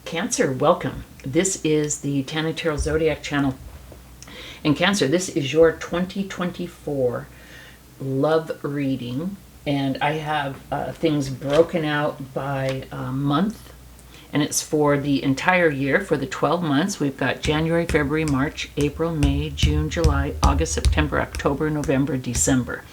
Cancer, welcome. This is the Tana Tarot Zodiac channel. And Cancer, this is your 2024 love reading. And I have things broken out by month. And it's for the entire year, for the 12 months. We've got January, February, March, April, May, June, July, August, September, October, November, December.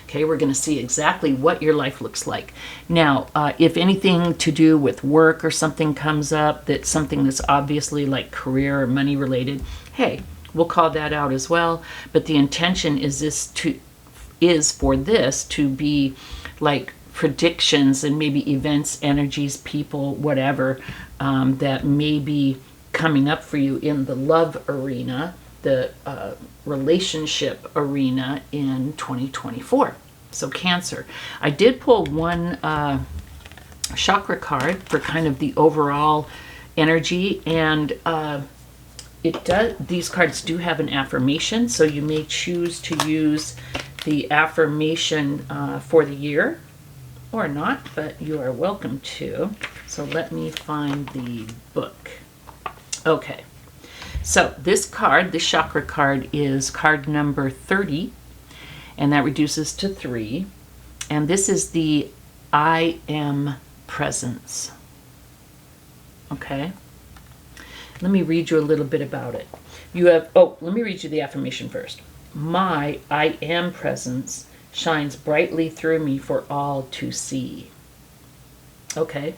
Okay, we're going to see exactly what your life looks like. Now, if anything to do with work or something comes up, that's something that's obviously like career or money related, hey, we'll call that out as well. But the intention is for this to be like predictions and maybe events, energies, people, whatever, that may be coming up for you in the love arena, the relationship arena in 2024. So Cancer. I did pull one chakra card for kind of the overall energy, and these cards do have an affirmation, so you may choose to use the affirmation for the year or not, but you are welcome to. So let me find the book. Okay. So this card, this chakra card, is card number 30, and that reduces to 3. And this is the I am presence. Okay. Let me read you a little bit about it. Let me read you the affirmation first. My I am presence shines brightly through me for all to see. Okay.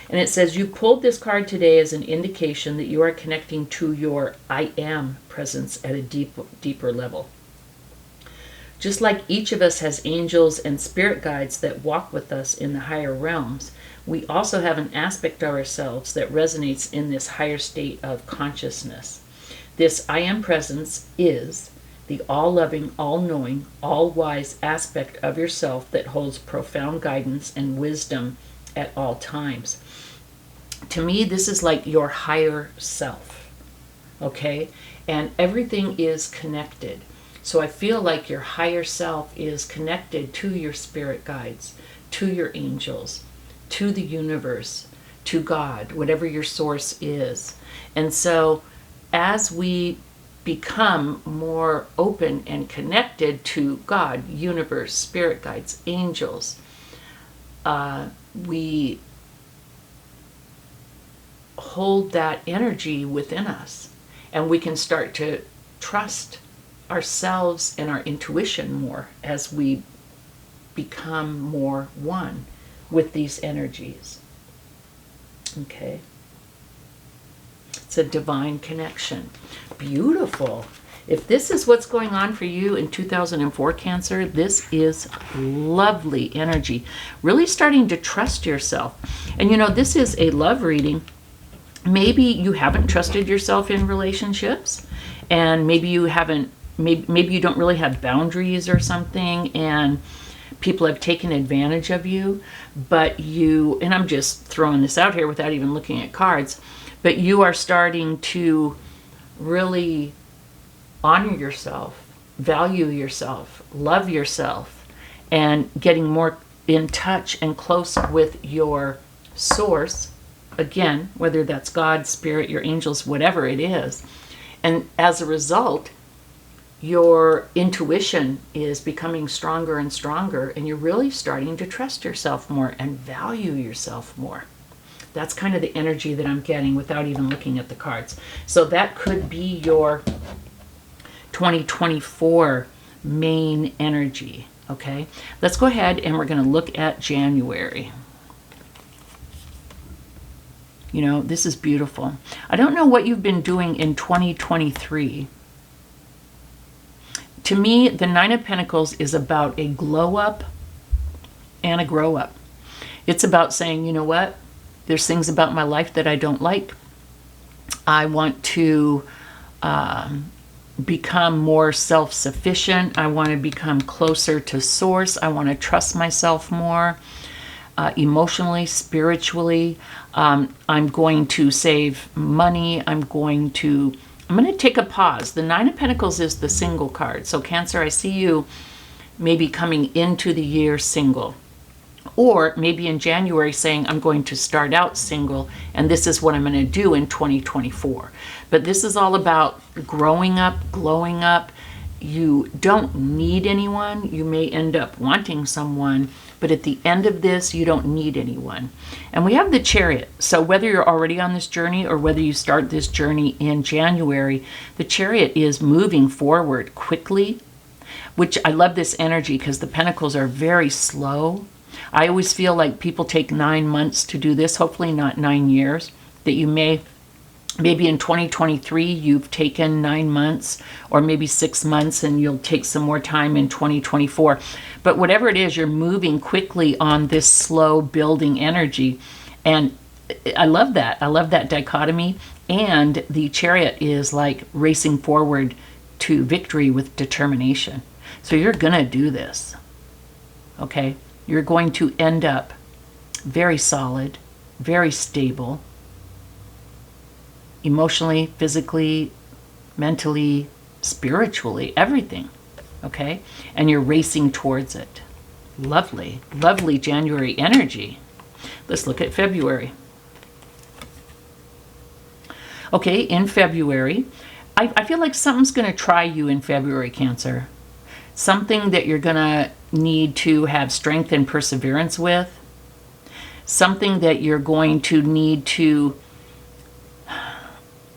And it says, you pulled this card today as an indication that you are connecting to your I am presence at a deeper level. Just like each of us has angels and spirit guides that walk with us in the higher realms, we also have an aspect of ourselves that resonates in this higher state of consciousness. This I am presence is the all-loving, all-knowing, all-wise aspect of yourself that holds profound guidance and wisdom at all times. To me, this is like your higher self, okay? And everything is connected. So I feel like your higher self is connected to your spirit guides, to your angels, to the universe, to God, whatever your source is. And so as we become more open and connected to God, universe, spirit guides, angels, we hold that energy within us, and we can start to trust ourselves and our intuition more as we become more one with these energies. Okay. It's a divine connection. Beautiful. If this is what's going on for you in 2004, Cancer, this is lovely energy. Really starting to trust yourself. And you know, this is a love reading. Maybe you haven't trusted yourself in relationships, and maybe you haven't, maybe you don't really have boundaries or something, and people have taken advantage of you, but you, and I'm just throwing this out here without even looking at cards, but you are starting to really honor yourself, value yourself, love yourself, and getting more in touch and close with your source. Again, whether that's God, spirit, your angels, whatever it is. And as a result, your intuition is becoming stronger and stronger, and you're really starting to trust yourself more and value yourself more. That's kind of the energy that I'm getting without even looking at the cards. So that could be your 2024 main energy, okay? Let's go ahead and we're going to look at January. You know, this is beautiful. I don't know what you've been doing in 2023. To me, the Nine of Pentacles is about a glow up and a grow up. It's about saying, you know what? There's things about my life that I don't like. I want to become more self-sufficient. I want to become closer to source. I want to trust myself more. Emotionally, spiritually. I'm going to save money. I'm going to take a pause. The Nine of Pentacles is the single card. So Cancer, I see you maybe coming into the year single, Or maybe in January saying, I'm going to start out single and this is what I'm going to do in 2024. But this is all about growing up, glowing up. You don't need anyone. You may end up wanting someone, but at the end of this, you don't need anyone. And we have the Chariot. So whether you're already on this journey or whether you start this journey in January, the Chariot is moving forward quickly, which I love this energy because the Pentacles are very slow. I always feel like people take 9 months to do this, hopefully not 9 years, that you maybe in 2023 you've taken 9 months or maybe 6 months and you'll take some more time in 2024. But whatever it is, you're moving quickly on this slow building energy. And I love that. I love that dichotomy. And the Chariot is like racing forward to victory with determination. So you're going to do this. Okay? You're going to end up very solid, very stable, emotionally, physically, mentally, spiritually, everything. Okay? And you're racing towards it. Lovely, lovely January energy. Let's look at February. Okay, in February, I feel like something's going to try you in February, Cancer. Something that you're going to need to have strength and perseverance with. Something that you're going to need to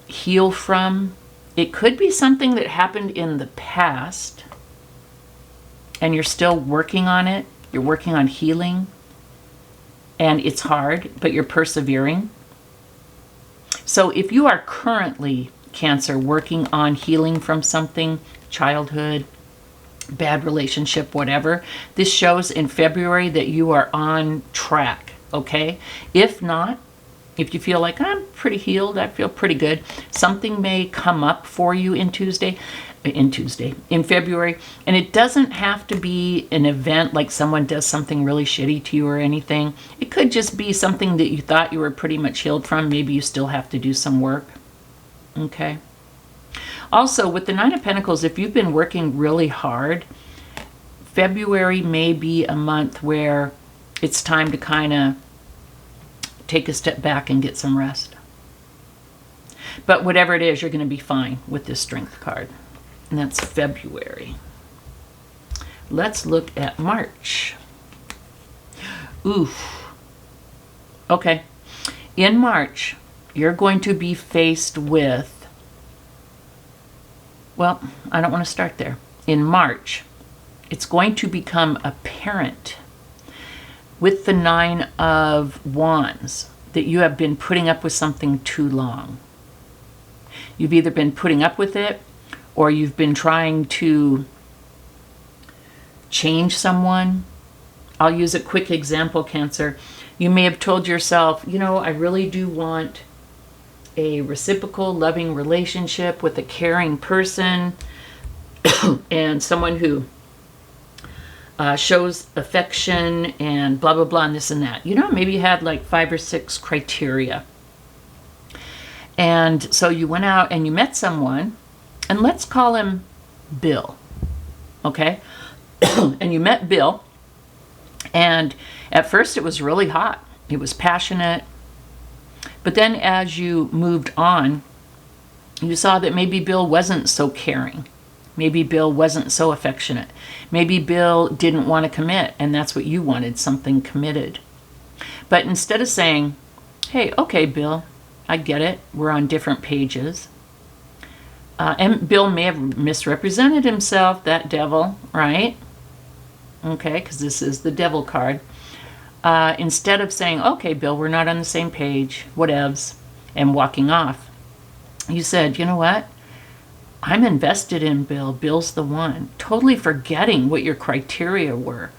heal from. It could be something that happened in the past and you're still working on it. You're working on healing and it's hard, but you're persevering. So if you are currently, Cancer, working on healing from something, childhood, bad relationship, whatever, this shows in February that you are on track, okay? If not, if you feel like I'm pretty healed, I feel pretty good, something may come up for you in February, and it doesn't have to be an event like someone does something really shitty to you or anything. It could just be something that you thought you were pretty much healed from. Maybe you still have to do some work, okay? Also, with the Nine of Pentacles, if you've been working really hard, February may be a month where it's time to kind of take a step back and get some rest. But whatever it is, you're going to be fine with this Strength card. And that's February. Let's look at March. Oof. Okay. In March, you're going to be faced with, well, I don't want to start there. In March, it's going to become apparent with the Nine of Wands that you have been putting up with something too long. You've either been putting up with it or you've been trying to change someone. I'll use a quick example, Cancer. You may have told yourself, you know, I really do want a reciprocal, loving relationship with a caring person and someone who shows affection and blah, blah, blah, and this and that. You know, maybe you had like 5 or 6 criteria. And so you went out and you met someone, and let's call him Bill, okay? And you met Bill, and at first it was really hot. It was passionate. But then as you moved on, you saw that maybe Bill wasn't so caring. Maybe Bill wasn't so affectionate. Maybe Bill didn't want to commit, and that's what you wanted, something committed. But instead of saying, hey, okay, Bill, I get it. We're on different pages. And Bill may have misrepresented himself, that devil, right? Okay, because this is the devil card. Instead of saying, okay, Bill, we're not on the same page, whatevs, and walking off, you said, you know what? I'm invested in Bill. Bill's the one. Totally forgetting what your criteria were.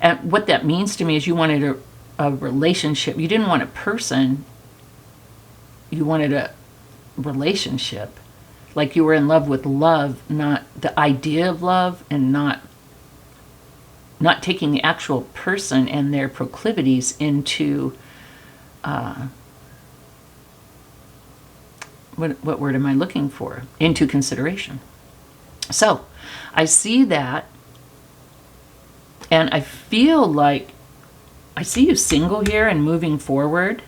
And what that means to me is you wanted a relationship. You didn't want a person. You wanted a relationship. Like you were in love with love, not the idea of love, and not taking the actual person and their proclivities into what word am I looking for? Into consideration. So I see that, and I feel like I see you single here and moving forward.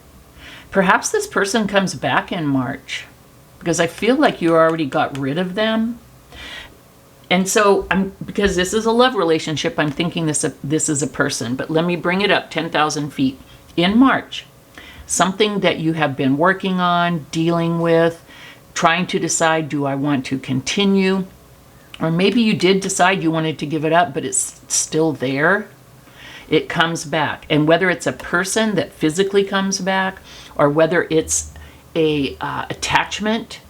Perhaps this person comes back in March, because I feel like you already got rid of them. And so, because this is a love relationship, I'm thinking this is a person. But let me bring it up 10,000 feet. In March, something that you have been working on, dealing with, trying to decide, do I want to continue? Or maybe you did decide you wanted to give it up, but it's still there. It comes back. And whether it's a person that physically comes back, or whether it's a attachment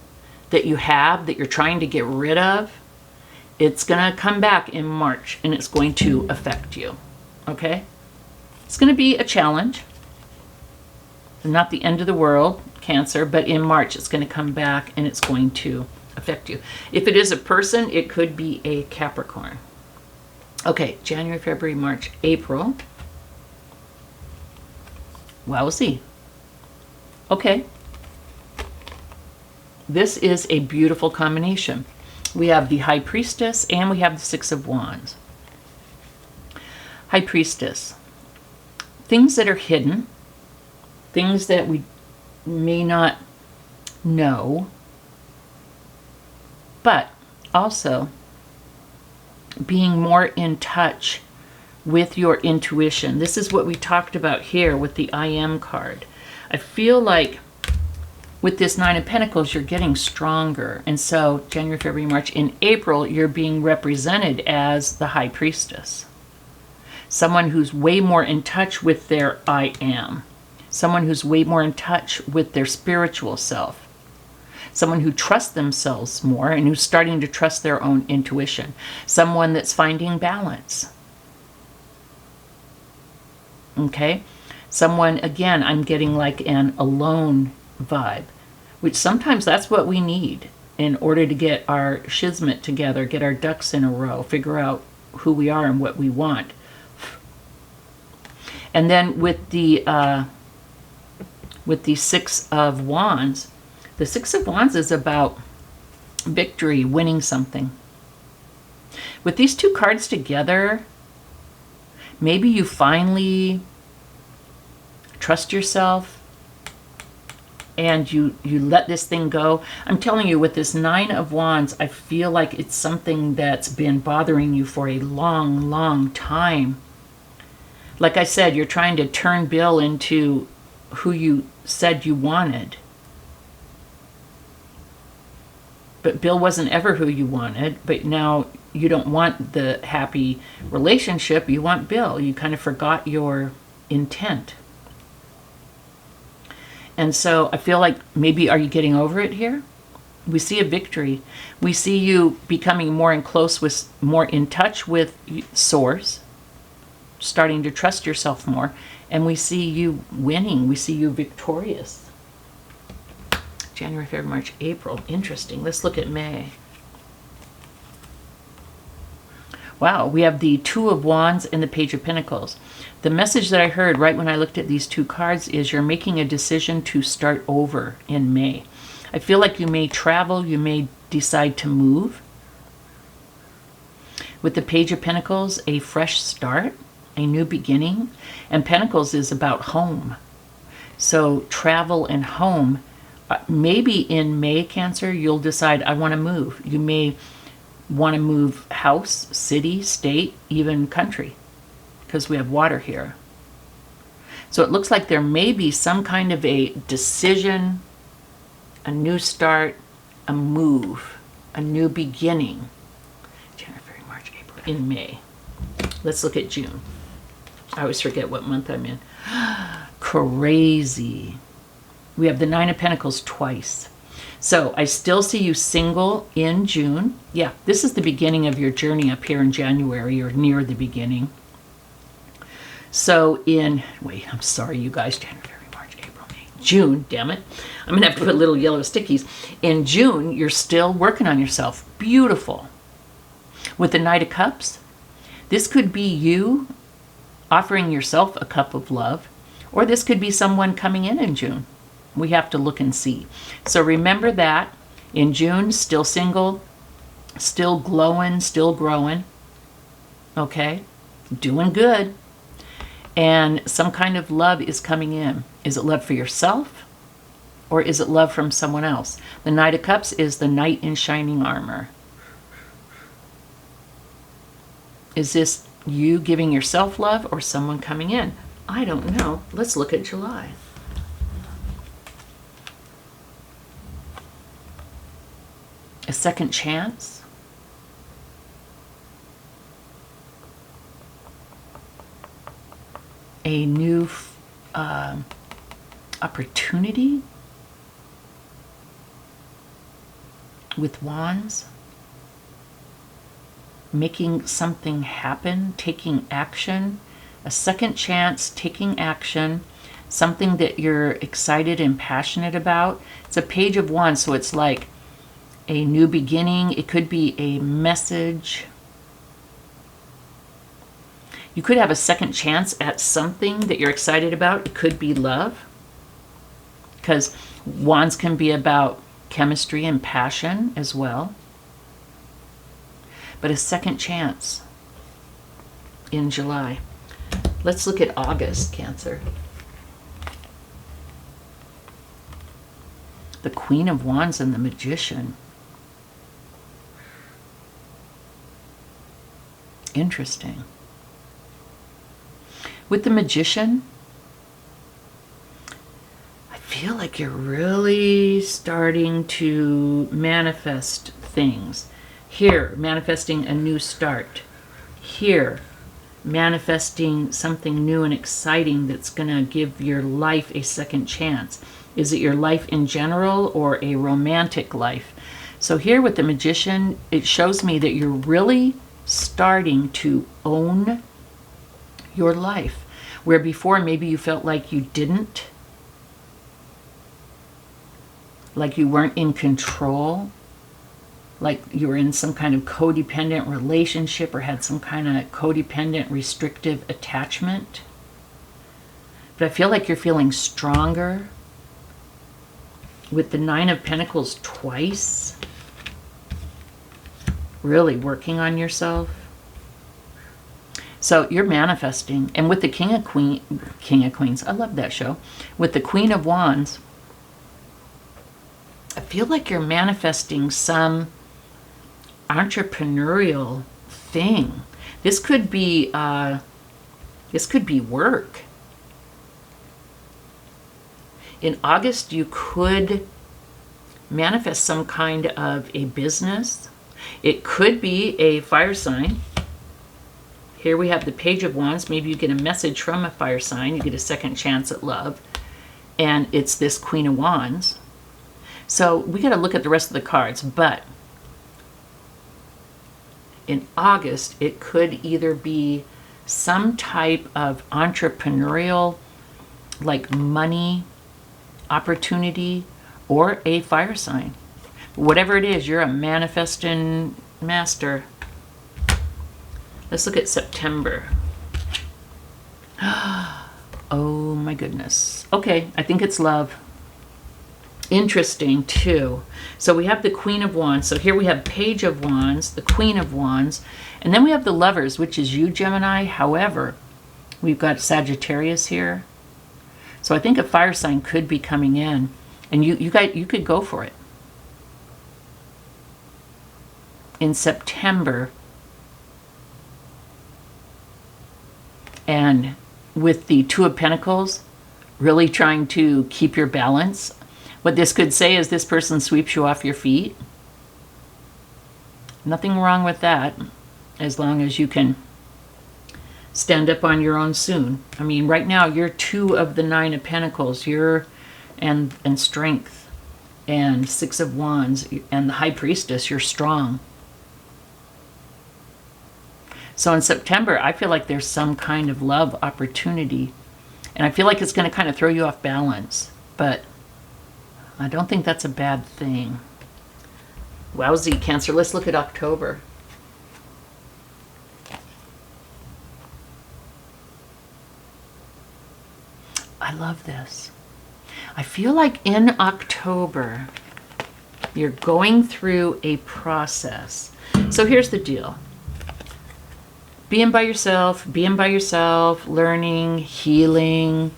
that you have that you're trying to get rid of, it's going to come back in March and it's going to affect you. Okay? It's going to be a challenge. Not the end of the world, Cancer, but in March it's going to come back and it's going to affect you. If it is a person, it could be a Capricorn. Okay, January, February, March, April. Wowzy. Okay. This is a beautiful combination. We have the High Priestess and we have the Six of Wands. High Priestess. Things that are hidden. Things that we may not know. But also being more in touch with your intuition. This is what we talked about here with the I Am card. I feel like with this Nine of Pentacles, you're getting stronger. And so January, February, March, in April, you're being represented as the High Priestess. Someone who's way more in touch with their I Am. Someone who's way more in touch with their spiritual self. Someone who trusts themselves more and who's starting to trust their own intuition. Someone that's finding balance. Okay? Someone, again, I'm getting like an alone vibe, which sometimes that's what we need in order to get our shizmet together, get our ducks in a row, figure out who we are and what we want. And then with the Six of Wands, the Six of Wands is about victory, winning something. With these two cards together, maybe you finally trust yourself and you let this thing go. I'm telling you, with this Nine of Wands, I feel like it's something that's been bothering you for a long, long time. Like I said, you're trying to turn Bill into who you said you wanted. But Bill wasn't ever who you wanted, but now you don't want the happy relationship, you want Bill. You kind of forgot your intent. And so I feel like maybe, are you getting over it here? We see a victory. We see you becoming more in touch with Source, starting to trust yourself more, and we see you winning. We see you victorious. January, February, March, April. Interesting. Let's look at May. Wow, we have the Two of Wands and the Page of Pentacles. The message that I heard right when I looked at these two cards is you're making a decision to start over in May. I feel like you may travel, you may decide to move. With the Page of Pentacles, a fresh start, a new beginning. And Pentacles is about home. So travel and home. Maybe in May, Cancer, you'll decide, I want to move. You may want to move house, city, state, even country, because we have water here. So it looks like there may be some kind of a decision, a new start, a move, a new beginning. January, February, March, April, in May. Let's look at June. I always forget what month I'm in. Crazy. We have the Nine of Pentacles twice. So I still see you single in June. Yeah, this is the beginning of your journey up here in January, or near the beginning. So wait, I'm sorry, you guys, January, February, March, April, May, June, damn it. I'm gonna have to put little yellow stickies. In June, you're still working on yourself. Beautiful. With the Knight of Cups, this could be you offering yourself a cup of love, or this could be someone coming in June. We have to look and see. So remember that in June, still single, still glowing, still growing. Okay, doing good. And some kind of love is coming in. Is it love for yourself? Or is it love from someone else? The Knight of Cups is the knight in shining armor. Is this you giving yourself love or someone coming in? I don't know. Let's look at July. A second chance. A new opportunity with wands. Making something happen, taking action, a second chance, taking action, something that you're excited and passionate about. It's a Page of Wands, so it's like a new beginning. It could be a message. You could have a second chance at something that you're excited about. It could be love, because wands can be about chemistry and passion as well. But a second chance in July. Let's look at August, Cancer. The Queen of Wands and the Magician. Interesting. With the Magician, I feel like you're really starting to manifest things. Here, manifesting a new start. Here, manifesting something new and exciting that's going to give your life a second chance. Is it your life in general or a romantic life? So here with the Magician, it shows me that you're really starting to own your life, where before maybe you felt like you didn't, like you weren't in control, like you were in some kind of codependent relationship or had some kind of codependent restrictive attachment. But I feel like you're feeling stronger with the Nine of Pentacles twice, really working on yourself. So you're manifesting. And with the King of Queens, I love that show. With the Queen of Wands, I feel like you're manifesting some entrepreneurial thing. This could be work. In August, you could manifest some kind of a business. It could be a fire sign. Here we have the Page of Wands. Maybe you get a message from a fire sign. You get a second chance at love. And it's this Queen of Wands. So we got to look at the rest of the cards. But in August, it could either be some type of entrepreneurial, like money opportunity, or a fire sign. Whatever it is, you're a manifesting master. Let's look at September. Oh my goodness. Okay, I think it's love. Interesting too. So we have the Queen of Wands. So here we have Page of Wands, the Queen of Wands, and then we have the Lovers, which is you, Gemini. However, we've got Sagittarius here. So I think a fire sign could be coming in, and you could go for it. In September, and with the Two of Pentacles, really trying to keep your balance. What this could say is this person sweeps you off your feet. Nothing wrong with that, as long as you can stand up on your own soon. I mean, right now you're two of the Nine of Pentacles. You're and Strength, and Six of Wands, and the High Priestess. You're strong. So in September, I feel like there's some kind of love opportunity. And I feel like it's going to kind of throw you off balance. But I don't think that's a bad thing. Wowzy, Cancer. Let's look at October. I love this. I feel like in October, you're going through a process. So here's the deal. being by yourself, learning, healing,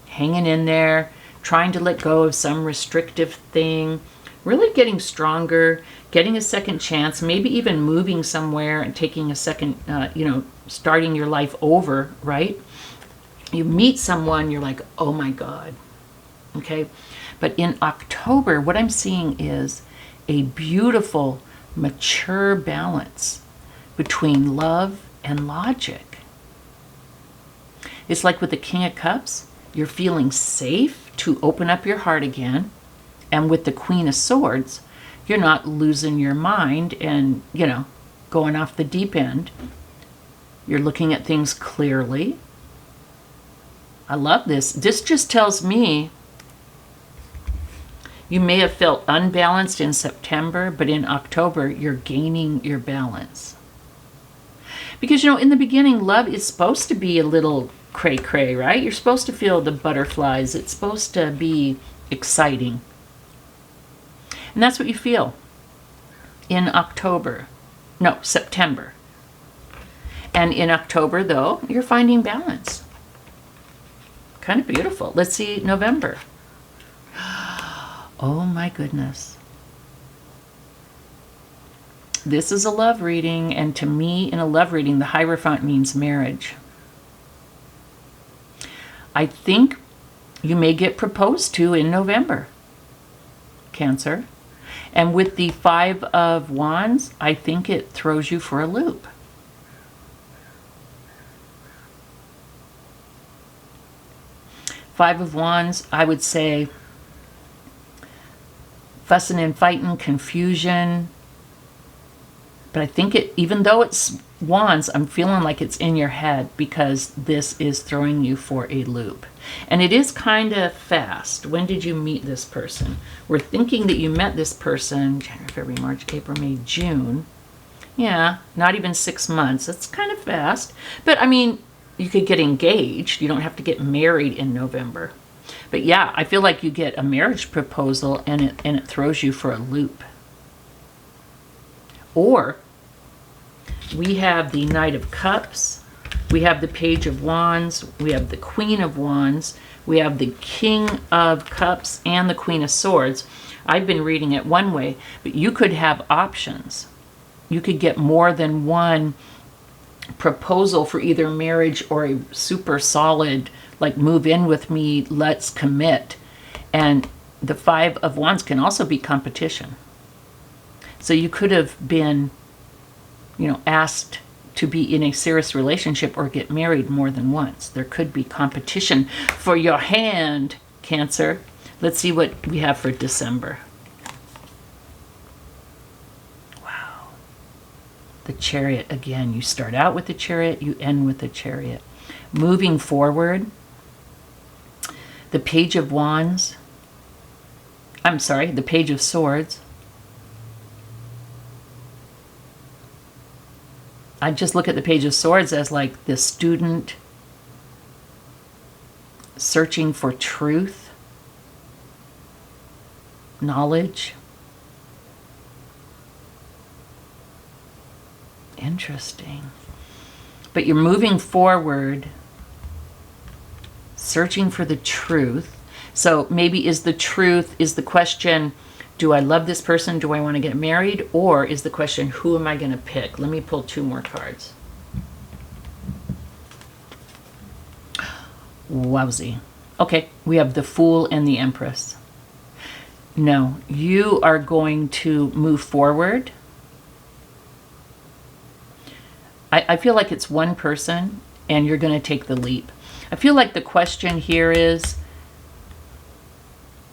hanging in there, trying to let go of some restrictive thing, really getting stronger, getting a second chance, maybe even moving somewhere and taking a second, starting your life over, right? You meet someone, you're like, oh my God, okay? But in October, what I'm seeing is a beautiful, mature balance between love and logic. It's like with the King of Cups, you're feeling safe to open up your heart again. And with the Queen of Swords, you're not losing your mind and, going off the deep end. You're looking at things clearly. I love this. This just tells me you may have felt unbalanced in September, but in October, you're gaining your balance. Because, in the beginning, love is supposed to be a little cray-cray, right? You're supposed to feel the butterflies. It's supposed to be exciting. And that's what you feel in September. And in October, though, you're finding balance. Kind of beautiful. Let's see November. Oh my goodness. This is a love reading, and to me, in a love reading, the Hierophant means marriage. I think you may get proposed to in November, Cancer. And with the Five of Wands, I think it throws you for a loop. Five of Wands, I would say fussing and fighting, confusion. But I think even though it's Wands, I'm feeling like it's in your head because this is throwing you for a loop. And it is kind of fast. When did you meet this person? We're thinking that you met this person January, February, March, April, May, June. Yeah, not even 6 months. That's kind of fast. But I mean, you could get engaged. You don't have to get married in November. But yeah, I feel like you get a marriage proposal and it throws you for a loop. Or we have the Knight of Cups, we have the Page of Wands, we have the Queen of Wands, we have the King of Cups and the Queen of Swords. I've been reading it one way, but you could have options. You could get more than one proposal for either marriage or a super solid, like move in with me, let's commit. And the Five of Wands can also be competition. So you could have been, asked to be in a serious relationship or get married more than once. There could be competition for your hand, Cancer. Let's see what we have for December. Wow. The Chariot again. You start out with the Chariot, you end with the Chariot. Moving forward, the Page of Wands. The Page of Swords. I just look at the Page of Swords as like the student searching for truth, knowledge. Interesting. But you're moving forward, searching for the truth. So maybe is the question, do I love this person? Do I want to get married? Or is the question, who am I going to pick? Let me pull 2 more cards. Wowzy. Okay, we have the Fool and the Empress. No, you are going to move forward. I feel like it's one person and you're going to take the leap. I feel like the question here is,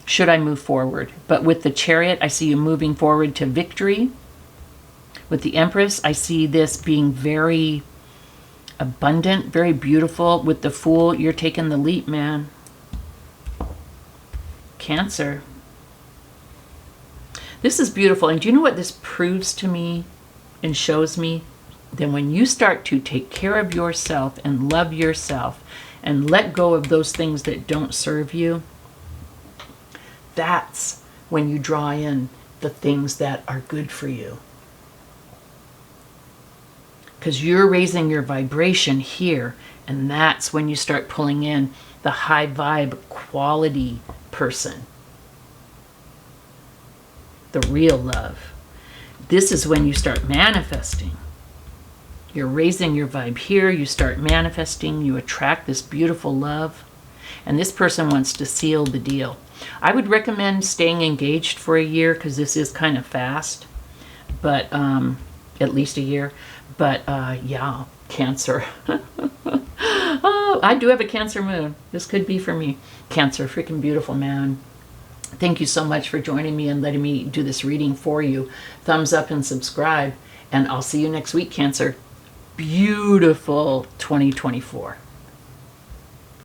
should I move forward? But with the Chariot, I see you moving forward to victory. With the Empress, I see this being very abundant, very beautiful. With the Fool, you're taking the leap, man. Cancer. This is beautiful. And do you know what this proves to me and shows me? Then when you start to take care of yourself and love yourself and let go of those things that don't serve you, that's when you draw in the things that are good for you. because you're raising your vibration here, and that's when you start pulling in the high vibe quality person, the real love. This is when you start manifesting. You're raising your vibe here, you start manifesting, you attract this beautiful love, and this person wants to seal the deal. I would recommend staying engaged for a year, because this is kind of fast, but at least a year. But yeah, Cancer. Oh, I do have a Cancer moon. This could be for me. Cancer, freaking beautiful, man. Thank you so much for joining me and letting me do this reading for you. Thumbs up and subscribe, and I'll see you next week, Cancer. Beautiful 2024.